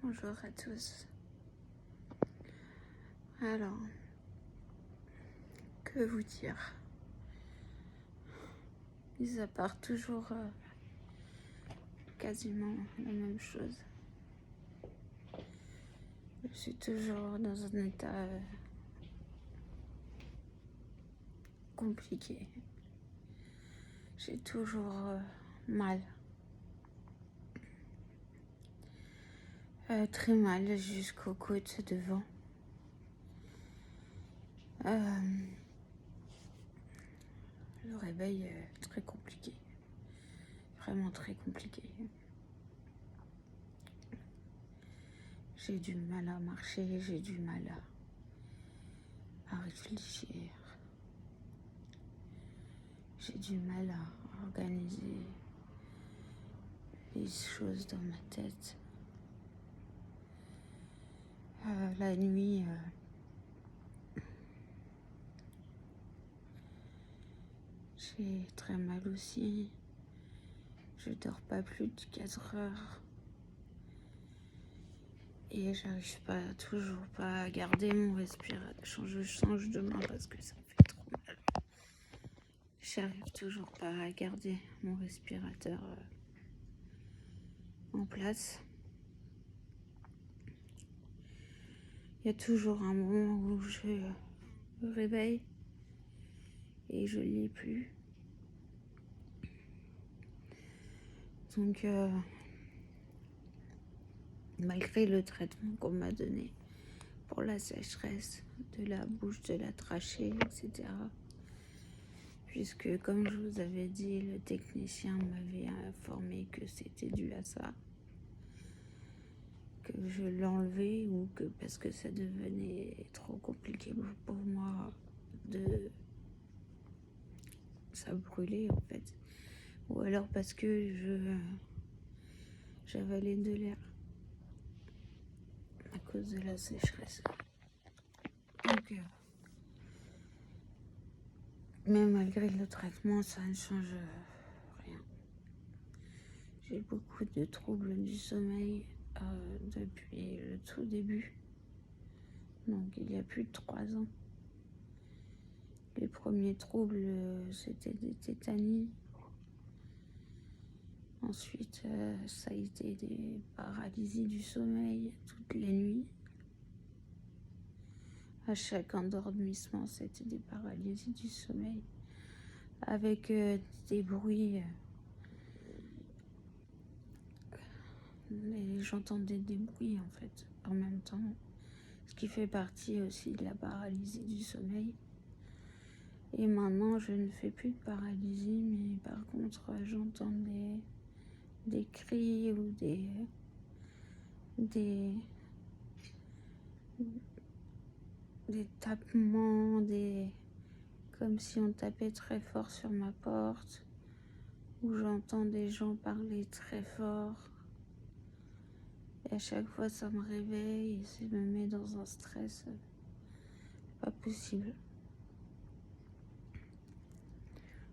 Bonjour à tous. Alors, que vous dire? Mis à part toujours quasiment la même chose. Je suis toujours dans un état compliqué. J'ai toujours mal. Très mal jusqu'aux côtes devant. Le réveil est très compliqué. Vraiment très compliqué. J'ai du mal à marcher, j'ai du mal à réfléchir. J'ai du mal à organiser les choses dans ma tête. La nuit, j'ai très mal aussi. Je dors pas plus de 4 heures. Et j'arrive toujours pas à garder mon respiration. Je change de main parce que ça me fait trop mal. J'arrive toujours pas à garder mon respirateur en place. Il y a toujours un moment où je me réveille et je l'ai plus. Donc, malgré le traitement qu'on m'a donné pour la sécheresse de la bouche, de la trachée, etc., puisque, comme je vous avais dit, le technicien m'avait informé que c'était dû à ça, que je l'enlevais ou que parce que ça devenait trop compliqué pour moi ça brûlait en fait, ou alors parce que j'avalais de l'air à cause de la sécheresse. Donc, mais malgré le traitement, ça ne change rien. J'ai beaucoup de troubles du sommeil depuis le tout début. Donc il y a plus de 3 ans. Les premiers troubles, c'était des tétanies. Ensuite, ça a été des paralysies du sommeil toutes les nuits. À chaque endormissement, c'était des paralysies du sommeil. Avec des bruits. J'entendais des bruits en fait, en même temps. Ce qui fait partie aussi de la paralysie du sommeil. Et maintenant, je ne fais plus de paralysie, mais par contre, j'entends des cris ou des tapements, comme si on tapait très fort sur ma porte, ou j'entends des gens parler très fort. Et à chaque fois, ça me réveille et ça me met dans un stress pas possible.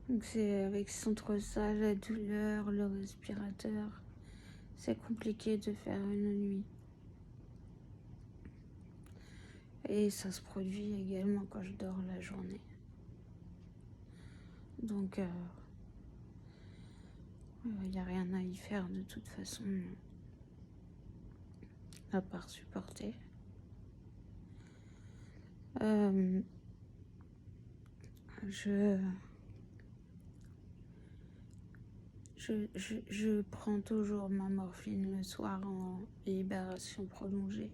Donc c'est entre ça, la douleur, le respirateur, c'est compliqué de faire une nuit. Et ça se produit également quand je dors la journée. Donc il n'y a rien à y faire de toute façon, à part supporter. Je prends toujours ma morphine le soir en libération prolongée.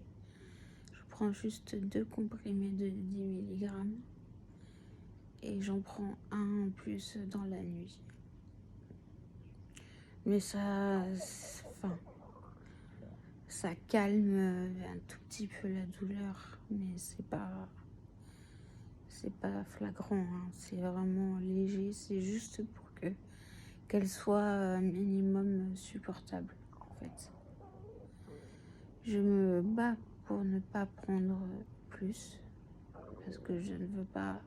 Je prends juste 2 comprimés de 10 mg et j'en prends un en plus dans la nuit. Mais ça calme un tout petit peu la douleur, mais c'est pas flagrant, hein. C'est vraiment léger, c'est juste pour qu'elle soit un minimum supportable en fait. Je me bats pour ne pas prendre plus parce que je ne veux pas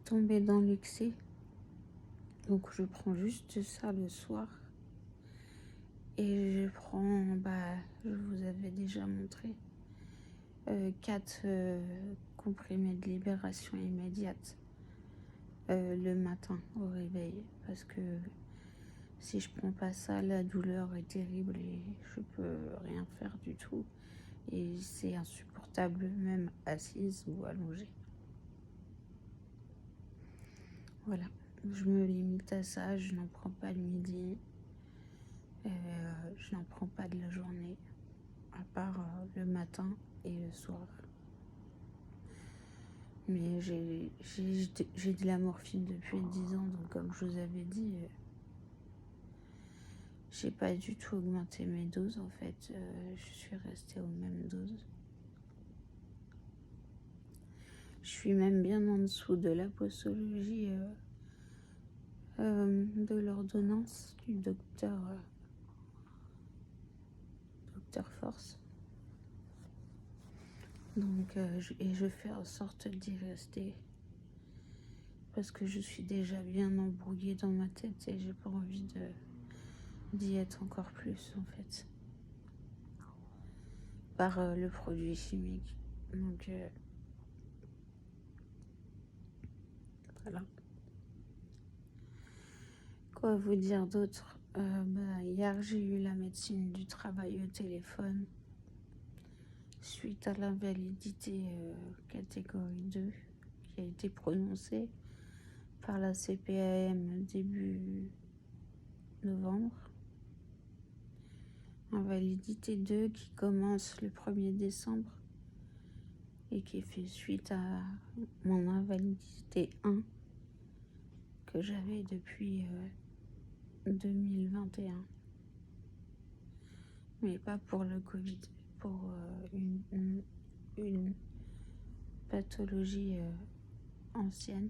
tomber dans l'excès. Donc je prends juste ça le soir Et je prends, je vous avais déjà montré, 4 comprimés de libération immédiate le matin au réveil. Parce que si je prends pas ça, la douleur est terrible et je peux rien faire du tout. Et c'est insupportable, même assise ou allongée. Voilà, je me limite à ça, je n'en prends pas le midi, je n'en prends pas de la journée, à part le matin et le soir. Mais j'ai de la morphine depuis 10 ans, donc comme je vous avais dit, j'ai pas du tout augmenté mes doses en fait, je suis restée aux mêmes doses. Je suis même bien en dessous de la posologie de l'ordonnance du docteur Force. Donc, je fais en sorte d'y rester parce que je suis déjà bien embrouillée dans ma tête et j'ai pas envie d'y être encore plus en fait par le produit chimique. Donc voilà. Quoi vous dire d'autre? Hier j'ai eu la médecine du travail au téléphone suite à l'invalidité catégorie 2 qui a été prononcée par la CPAM début novembre. Invalidité 2 qui commence le 1er décembre et qui fait suite à mon invalidité 1 que j'avais depuis 2021. Mais pas pour le Covid, pour une pathologie ancienne.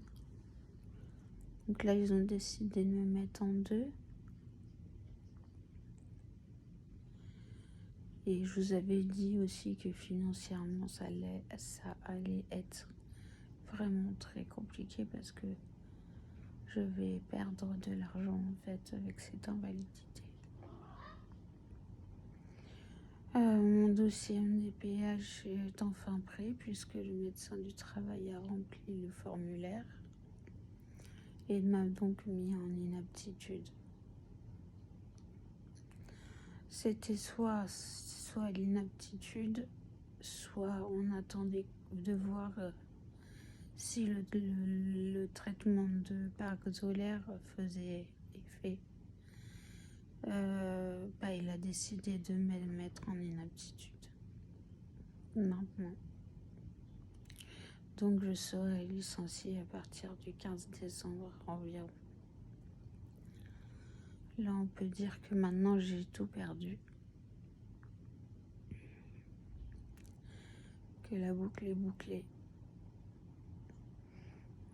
Donc là, ils ont décidé de me mettre en 2. Et je vous avais dit aussi que financièrement, ça allait être vraiment très compliqué parce que je vais perdre de l'argent en fait avec cette invalidité. Mon dossier MDPH est enfin prêt puisque le médecin du travail a rempli le formulaire et m'a donc mis en inaptitude. C'était soit l'inaptitude, soit on attendait de voir si le traitement de Parc-Xolair faisait effet. Il a décidé de me mettre en inaptitude maintenant. Donc je serai licenciée à partir du 15 décembre environ. Là on peut dire que maintenant j'ai tout perdu. Que la boucle est bouclée.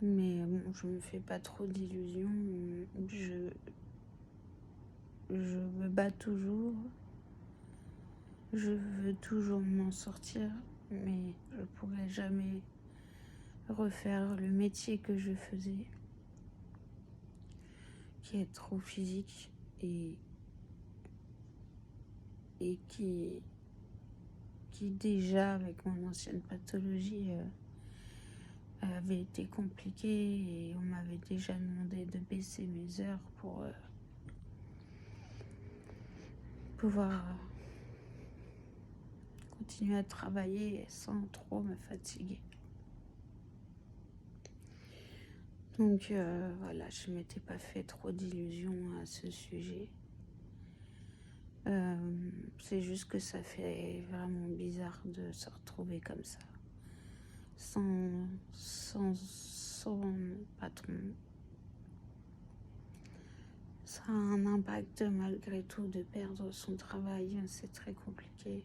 Mais bon, je me fais pas trop d'illusions. Je me bats toujours. Je veux toujours m'en sortir, mais je pourrai jamais refaire le métier que je faisais, qui est trop physique et qui déjà avec mon ancienne pathologie avait été compliqué et on m'avait déjà demandé de baisser mes heures pour pouvoir continuer à travailler sans trop me fatiguer. Donc voilà, je m'étais pas fait trop d'illusions à ce sujet. C'est juste que ça fait vraiment bizarre de se retrouver comme ça, sans patron. Ça a un impact malgré tout de perdre son travail, c'est très compliqué.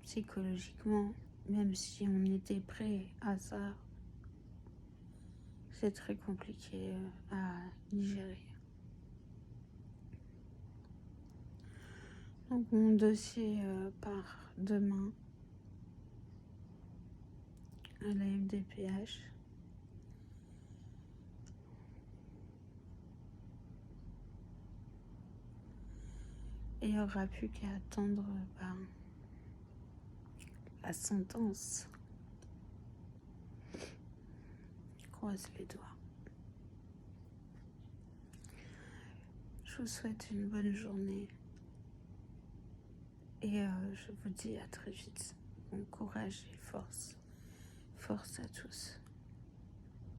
Psychologiquement, même si on était prêt à ça, c'est très compliqué à digérer. Donc mon dossier part demain à la MDPH. Et il n'y aura plus qu'à attendre la sentence. Croise les doigts. Je vous souhaite une bonne journée. Et je vous dis à très vite. Bon courage et force. Force à tous.